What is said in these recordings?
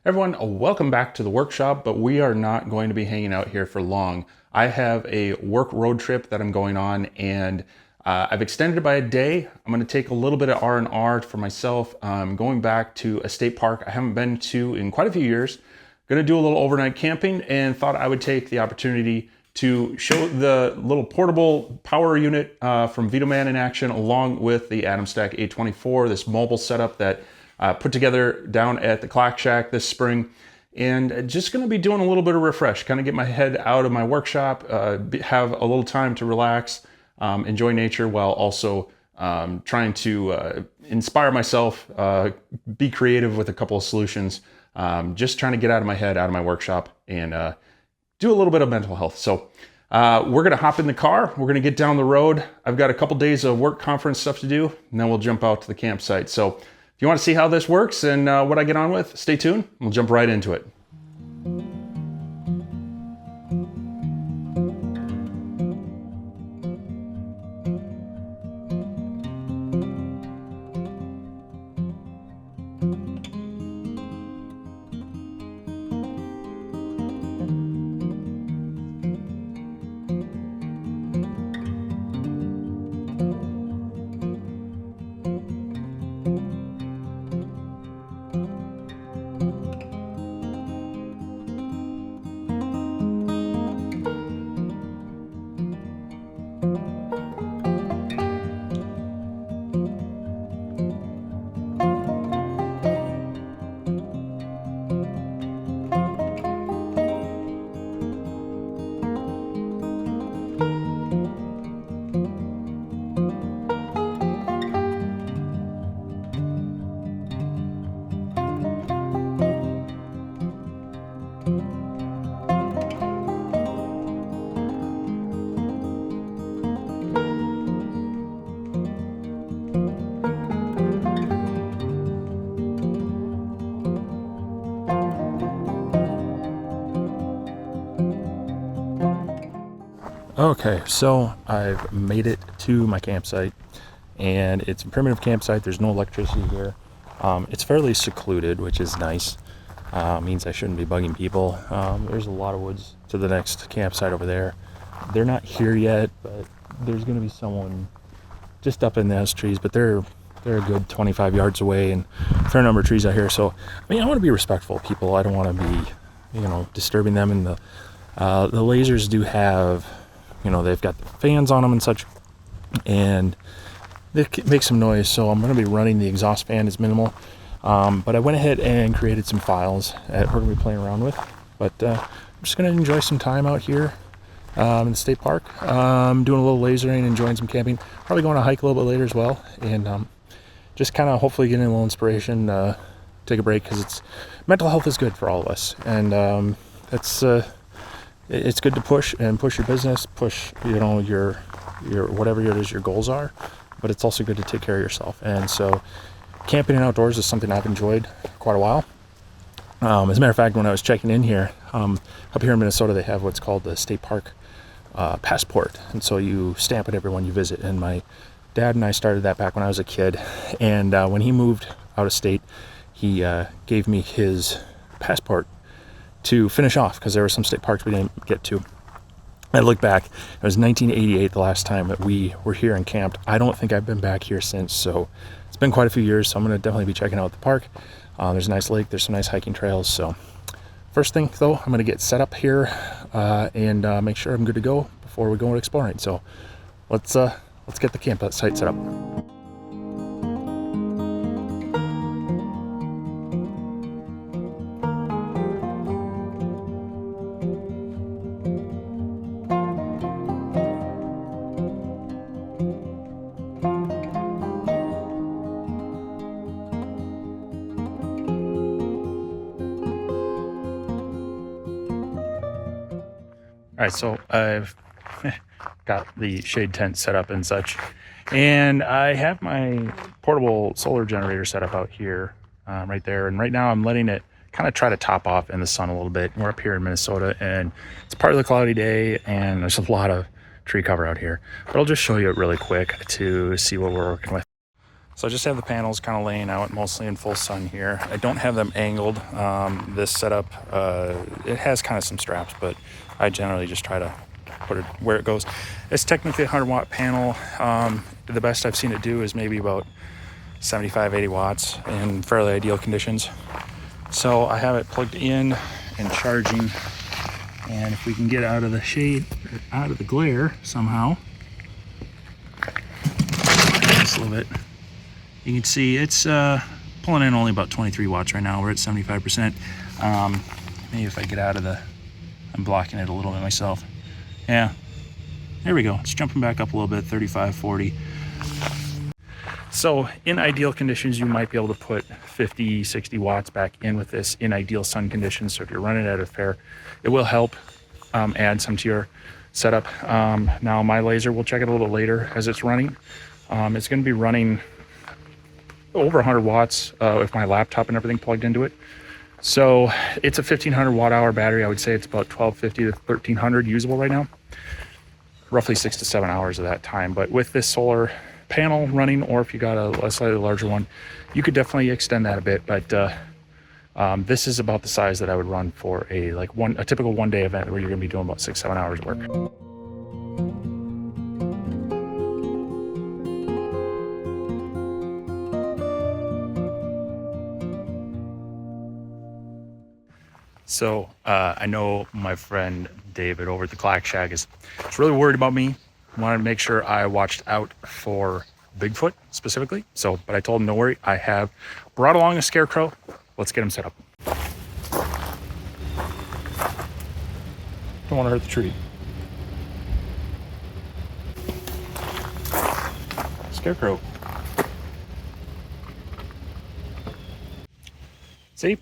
Everyone, welcome back to the workshop, but we are not going to be hanging out here for long. I have a work road trip that I'm going on, and I've extended it by a day. I'm going to take a little bit of R&R for myself. I'm going back to a state park I haven't been to in quite a few years. Going to do a little overnight camping, and thought I would take the opportunity to show the little portable power unit from Vitoman in action, along with the Atom Stack 824, this mobile setup that put together down at the Clock Shack this spring. And just going to be doing a little bit of refresh, kind of get my head out of my workshop, have a little time to relax, enjoy nature, while also trying to inspire myself, be creative with a couple of solutions, just trying to get out of my head, out of my workshop, and do a little bit of mental health. So we're going to hop in the car. We're going to get down the road. I've got a couple days of work conference stuff to do, and then we'll jump out to the campsite. So if you want to see how this works and what I get on with, stay tuned. We'll jump right into it. Okay, so I've made it to my campsite, and it's a primitive campsite. There's no electricity here. It's fairly secluded, which is nice. Means I shouldn't be bugging people. There's a lot of woods to the next campsite over there. They're not here yet, but there's going to be someone just up in those trees, but they're a good 25 yards away, and a fair number of trees out here. So, I mean, I want to be respectful of people. I don't want to be, disturbing them. And the lasers do have, they've got the fans on them and such, and they make some noise, so I'm going to be running the exhaust fan as minimal. But I went ahead and created some files that we're going to be playing around with. But I'm just going to enjoy some time out here in the state park, doing a little lasering, enjoying some camping. Probably going to hike a little bit later as well, and just kind of hopefully getting a little inspiration, take a break, because mental health is good for all of us, and it's good to push your business, push your whatever it is your goals are, but it's also good to take care of yourself. And so camping and outdoors is something I've enjoyed quite a while. As a matter of fact, when I was checking in here, up here in Minnesota, they have what's called the state park passport, and so you stamp it every one you visit. And my dad and I started that back when I was a kid, and when he moved out of state, he gave me his passport to finish off, because there were some state parks we didn't get to. I look back, it was 1988 the last time that we were here and camped. I don't think I've been back here since, so it's been quite a few years. So I'm going to definitely be checking out the park. There's a nice lake, there's some nice hiking trails. So first thing though, I'm going to get set up here and make sure I'm good to go before we go exploring. So let's get the campsite set up. All right, so I've got the shade tent set up and such, and I have my portable solar generator set up out here, right there. And right now I'm letting it kind of try to top off in the sun a little bit. We're up here in Minnesota, and it's partly cloudy day, and there's a lot of tree cover out here. But I'll just show you it really quick to see what we're working with. So I just have the panels kind of laying out mostly in full sun here. I don't have them angled. This setup, it has kind of some straps, but I generally just try to put it where it goes. It's technically a 100-watt panel. The best I've seen it do is maybe about 75, 80 watts in fairly ideal conditions. So I have it plugged in and charging. And if we can get out of the shade, out of the glare somehow, just a little bit, you can see it's pulling in only about 23 watts right now. We're at 75%. Maybe if I get out of the, I'm blocking it a little bit myself. Yeah, there we go. It's jumping back up a little bit, 35, 40. So in ideal conditions, you might be able to put 50, 60 watts back in with this in ideal sun conditions. So if you're running at a fair, it will help add some to your setup. Now my laser, we'll check it a little later as it's running. It's going to be running over 100 watts with my laptop and everything plugged into it. So it's a 1500 watt hour battery. I would say it's about 1250 to 1300 usable right now. Roughly 6 to 7 hours of that time. But with this solar panel running, or if you got a slightly larger one, you could definitely extend that a bit. But this is about the size that I would run for a typical one-day event where you're going to be doing about 6, 7 hours work. So I know my friend David over at the Clack Shack is really worried about me. Wanted to make sure I watched out for Bigfoot specifically. So, but I told him, no worry, I have brought along a scarecrow. Let's get him set up. Don't want to hurt the tree. Scarecrow. See?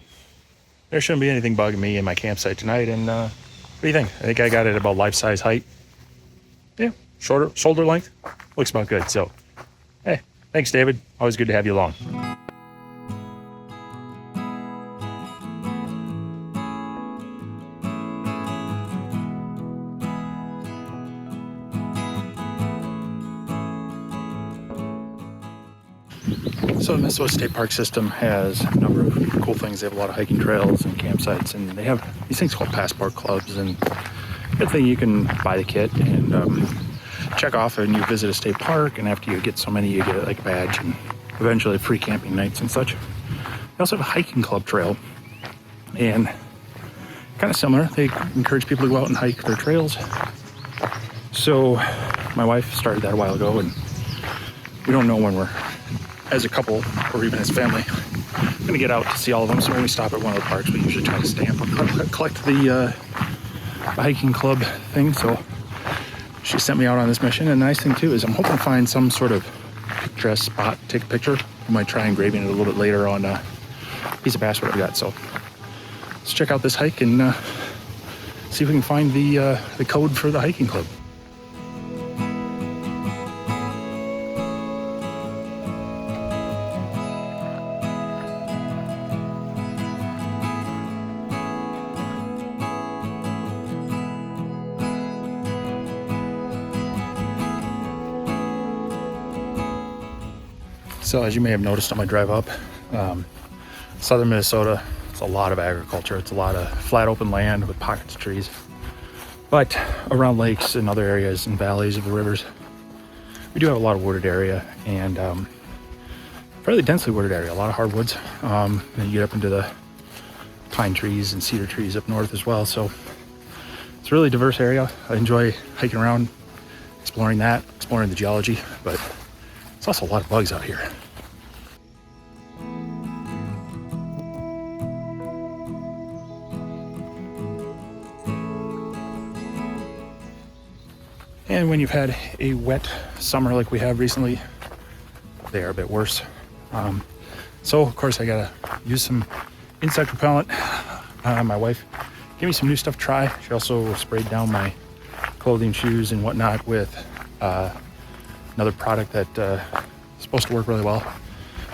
There shouldn't be anything bugging me in my campsite tonight. And what do you think? I think I got it about life-size height. Yeah, shoulder length. Looks about good. So, hey, thanks, David. Always good to have you along. So the Minnesota State Park system has a number of cool things. They have a lot of hiking trails and campsites, and they have these things called passport clubs. And good thing you can buy the kit and check off, and you visit a state park, and after you get so many, you get like a badge and eventually free camping nights and such. They also have a hiking club trail, and kind of similar. They encourage people to go out and hike their trails. So my wife started that a while ago, and we don't know when we're, as a couple or even as family, gonna get out to see all of them. So when we stop at one of the parks, we usually try to stamp or collect the hiking club thing. So she sent me out on this mission, and the nice thing too is I'm hoping to find some sort of picturesque spot, take a picture. I might try engraving it a little bit later on a piece of passport I've got. So let's check out this hike and see if we can find the code for the hiking club. So as you may have noticed on my drive up, southern Minnesota, it's a lot of agriculture. It's a lot of flat open land with pockets of trees. But around lakes and other areas and valleys of the rivers, we do have a lot of wooded area, and fairly densely wooded area, a lot of hardwoods. And you get up into the pine trees and cedar trees up north as well. So it's a really diverse area. I enjoy hiking around, exploring the geology, but there's also a lot of bugs out here. And when you've had a wet summer like we have recently, they are a bit worse. So of course I gotta use some insect repellent. My wife gave me some new stuff to try. She also sprayed down my clothing, shoes, and whatnot with another product that is supposed to work really well.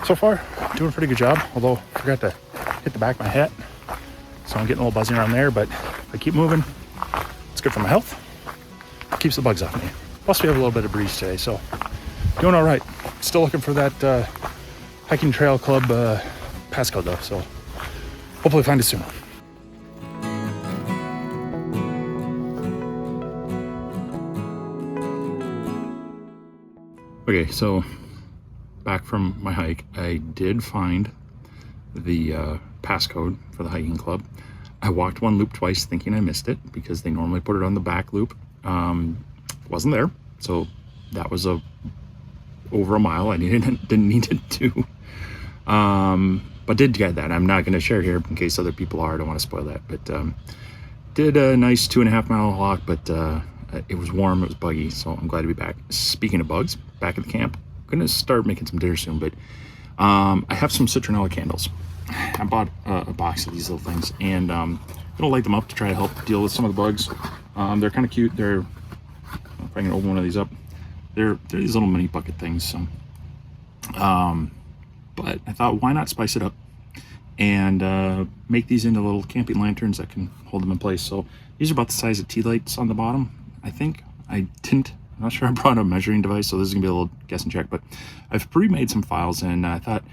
So far, doing a pretty good job, although I forgot to hit the back of my hat. So I'm getting a little buzzing around there, but if I keep moving, it's good for my health. Keeps the bugs off me. Plus we have a little bit of breeze today, so doing all right. Still looking for that hiking trail club passcode though, so hopefully find it soon. Okay, so back from my hike, I did find the passcode for the hiking club. I walked one loop twice thinking I missed it because they normally put it on the back loop. Wasn't there, so that was over a mile. I didn't need to do, but did get that. I'm not going to share here in case other people are. I don't want to spoil that, but did a nice 2.5 mile walk, but it was warm, it was buggy, so I'm glad to be back. Speaking of bugs, back at the camp, I'm gonna start making some dinner soon, but I have some citronella candles. I bought a box of these little things, and I'm gonna light them up to try to help deal with some of the bugs. They're kind of cute. They're, if I can open one of these up, they're these little mini bucket things. So, but I thought, why not spice it up and make these into little camping lanterns that can hold them in place. So these are about the size of tea lights on the bottom. I think I'm not sure I brought a measuring device, so this is gonna be a little guess and check, but I've pre-made some files, and I thought,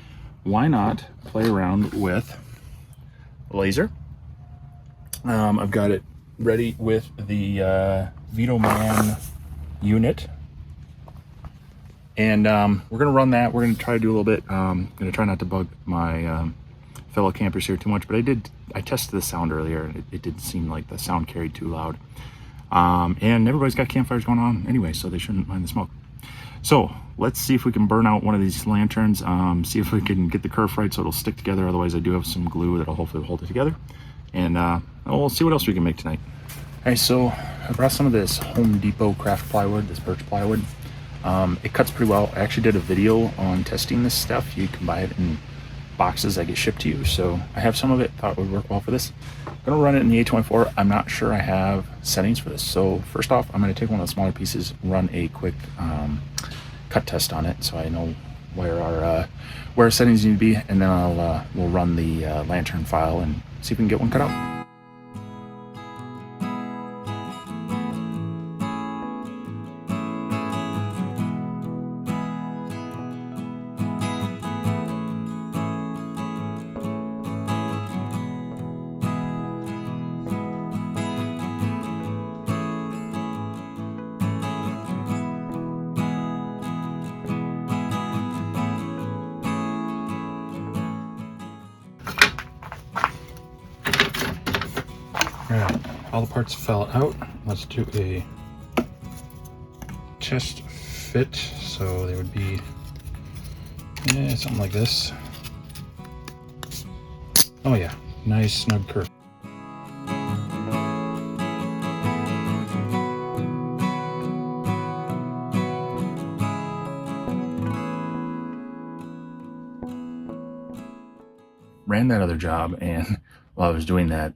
why not play around with a laser? I've got it ready with the Vito Man unit, and we're gonna run that. We're gonna try to do a little bit. I'm gonna try not to bug my fellow campers here too much, but I tested the sound earlier, and it didn't seem like the sound carried too loud. And everybody's got campfires going on anyway, so they shouldn't mind the smoke. So let's see if we can burn out one of these lanterns, see if we can get the kerf right so it'll stick together. Otherwise, I do have some glue that'll hopefully hold it together, and we'll see what else we can make tonight. All right, so I brought some of this Home Depot craft plywood, this birch plywood. It cuts pretty well. I actually did a video on testing this stuff. You can buy it in boxes that get shipped to you, so I have some of it. Thought it would work well for this. I'm gonna run it in the A24. I'm not sure I have settings for this, so first off, I'm gonna take one of the smaller pieces, run a quick cut test on it, so I know where our settings need to be, and then we'll run the lantern file and see if we can get one cut out. Alright, all the parts fell out. Let's do a chest fit. So they would be something like this. Oh yeah, nice snug curve. Ran that other job, and while I was doing that,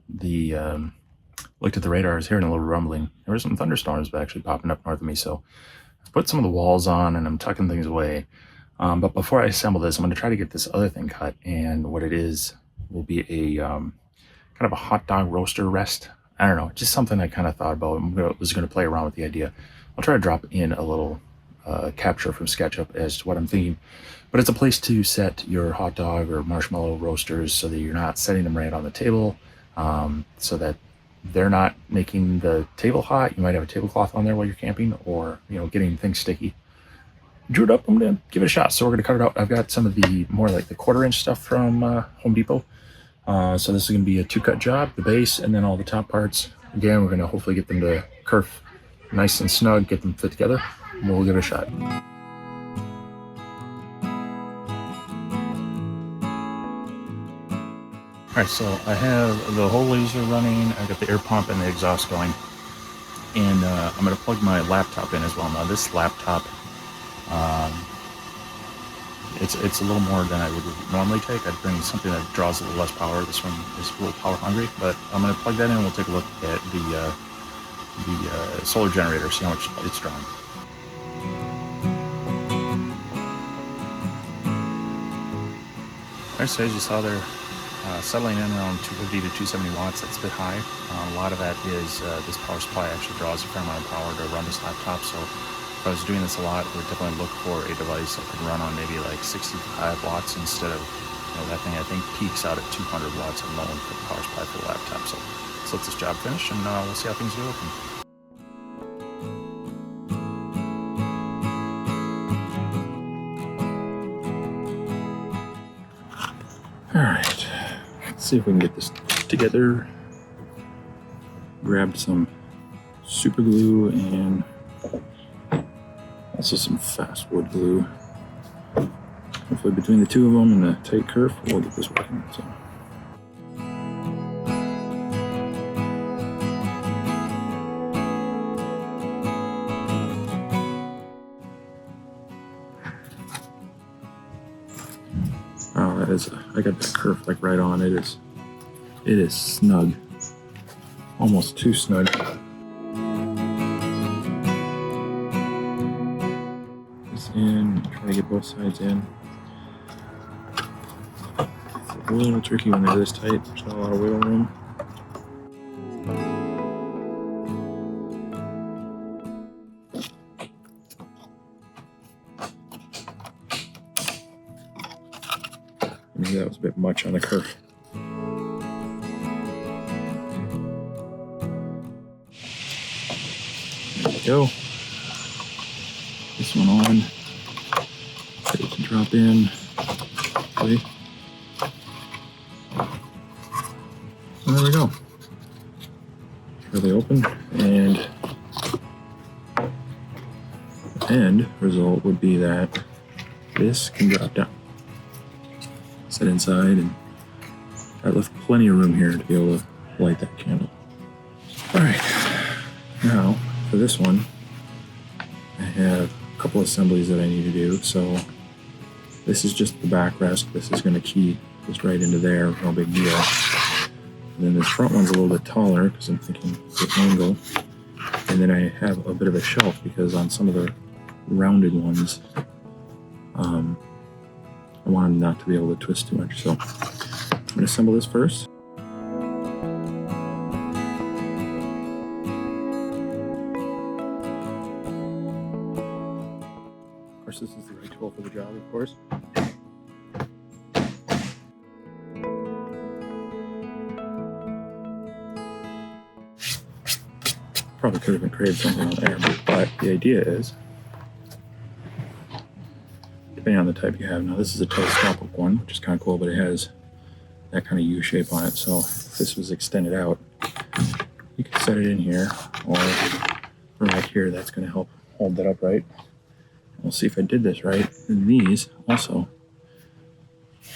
looked at the radar. I was hearing a little rumbling. There were some thunderstorms actually popping up north of me, so I've put some of the walls on and I'm tucking things away. But before I assemble this, I'm going to try to get this other thing cut, and what it is will be a kind of a hot dog roaster rest. I don't know, just something I kind of thought about. I was going to play around with the idea. I'll try to drop in a little capture from SketchUp as to what I'm thinking. But it's a place to set your hot dog or marshmallow roasters so that you're not setting them right on the table, so that they're not making the table hot. You might have a tablecloth on there while you're camping, or getting things sticky. Drew it up. I'm gonna give it a shot. So we're gonna cut it out. I've got some of the more like the 1/4-inch stuff from Home Depot. So this is gonna be a 2-cut job, the base, and then all the top parts. Again, we're gonna hopefully get them to kerf nice and snug, get them fit together, and we'll give it a shot. All right, so I have the whole laser running. I've got the air pump and the exhaust going, and I'm going to plug my laptop in as well. Now this laptop, it's a little more than I would normally take. I'd bring something that draws a little less power. This one is a little power hungry, but I'm going to plug that in, and we'll take a look at the solar generator, see how much it's drawing. All right, so as you saw there, settling in around 250 to 270 watts. That's a bit high. A lot of that is this power supply actually draws a fair amount of power to run this laptop, so if I was doing this a lot, I would definitely look for a device that could run on maybe like 65 watts instead of, that thing I think peaks out at 200 watts alone for the power supply for the laptop. So let's let this job finish and we'll see how things are looking. All right, let's see if we can get this together. Grabbed some super glue and also some fast wood glue. Hopefully between the two of them and the tight kerf, we'll get this working. So. Oh, that is, I got that kerf like right on. It is snug. Almost too snug. This in, try to get both sides in. It's a little tricky when they're this tight. There's not a lot of wiggle room. Maybe that was a bit much on the kerf. There we go. This one on. Ready to drop in. Okay. And there we go. Really open, and the end result would be that this can drop down. Sit inside, and I left plenty of room here to be able to light that candle. All right, now for this one, I have a couple assemblies that I need to do. So this is just the backrest. This is going to key just right into there, no big deal. And then this front one's a little bit taller because I'm thinking the angle. And then I have a bit of a shelf because on some of the rounded ones, I want them not to be able to twist too much. So I'm going to assemble this first. Of course, this is the right tool for the job, of course. Probably could have engraved something on there, but the idea is, depending on the type you have. Now this is a telescopic one, which is kind of cool, but it has that kind of U shape on it. So if this was extended out, you can set it in here, or right here, that's going to help hold that upright. We'll see if I did this right. And these also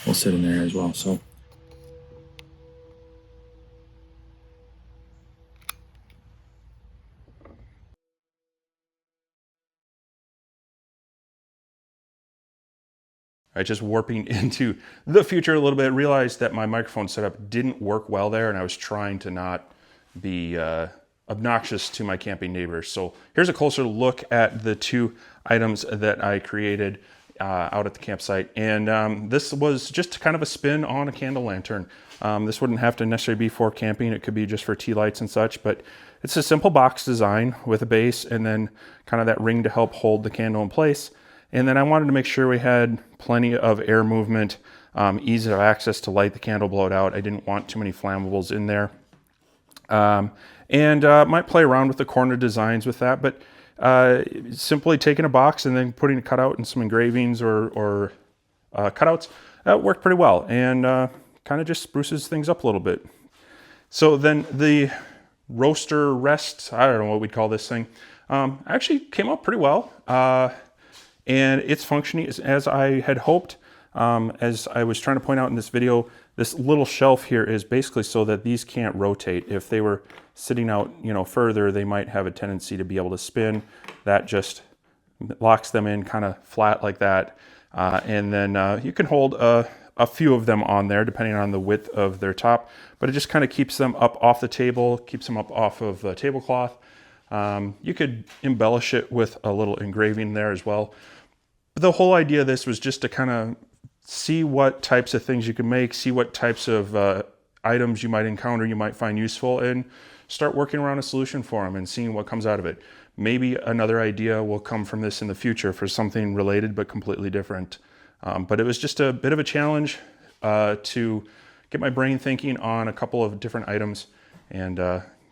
will sit in there as well. So Right, just warping into the future a little bit, realized that my microphone setup didn't work well there, and I was trying to not be obnoxious to my camping neighbors. So here's a closer look at the two items that I created out at the campsite. And this was just kind of a spin on a candle lantern. This wouldn't have to necessarily be for camping. It could be just for tea lights and such, but it's a simple box design with a base and then kind of that ring to help hold the candle in place. And then I wanted to make sure we had plenty of air movement, ease of access to light the candle, blow it out. I didn't want too many flammables in there. Might play around with the corner designs with that, but simply taking a box and then putting a cutout and some engravings or cutouts, that worked pretty well, and kind of just spruces things up a little bit. So then the roaster rest, I don't know what we'd call this thing, actually came out pretty well. And it's functioning as I had hoped. As I was trying to point out in this video, this little shelf here is basically so that these can't rotate. If they were sitting out, further, they might have a tendency to be able to spin. That just locks them in kind of flat like that. And then you can hold a few of them on there depending on the width of their top, but it just kind of keeps them up off the table, keeps them up off of the tablecloth. You could embellish it with a little engraving there as well. But the whole idea of this was just to kind of see what types of things you can make, see what types of items you might encounter you might find useful, and start working around a solution for them and seeing what comes out of it. Maybe another idea will come from this in the future for something related but completely different. But it was just a bit of a challenge to get my brain thinking on a couple of different items and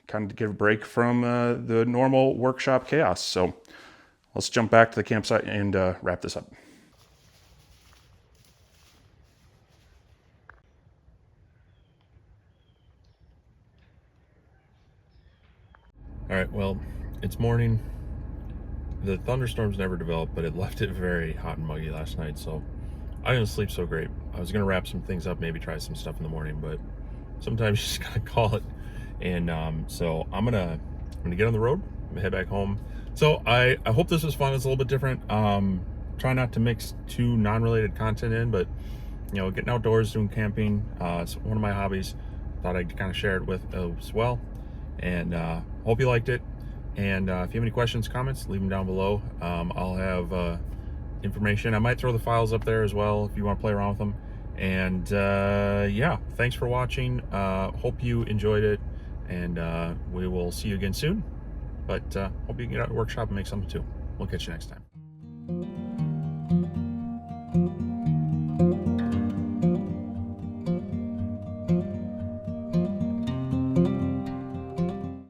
kind of get a break from the normal workshop chaos. So let's jump back to the campsite and wrap this up. All right, well, it's morning. The thunderstorms never developed, but it left it very hot and muggy last night, so I didn't sleep so great. I was gonna wrap some things up, maybe try some stuff in the morning, but sometimes you just gotta call it. And so I'm gonna get on the road, I'm gonna head back home. So I hope this was fun. It's a little bit different. Try not to mix too non-related content in, but you know, getting outdoors, doing camping, it's one of my hobbies. Thought I'd kind of share it with as well. And hope you liked it. And if you have any questions, comments, leave them down below. I'll have information. I might throw the files up there as well if you want to play around with them. And yeah, thanks for watching. Hope you enjoyed it, and we will see you again soon. But hope you can get out to the workshop and make something too. We'll catch you next time.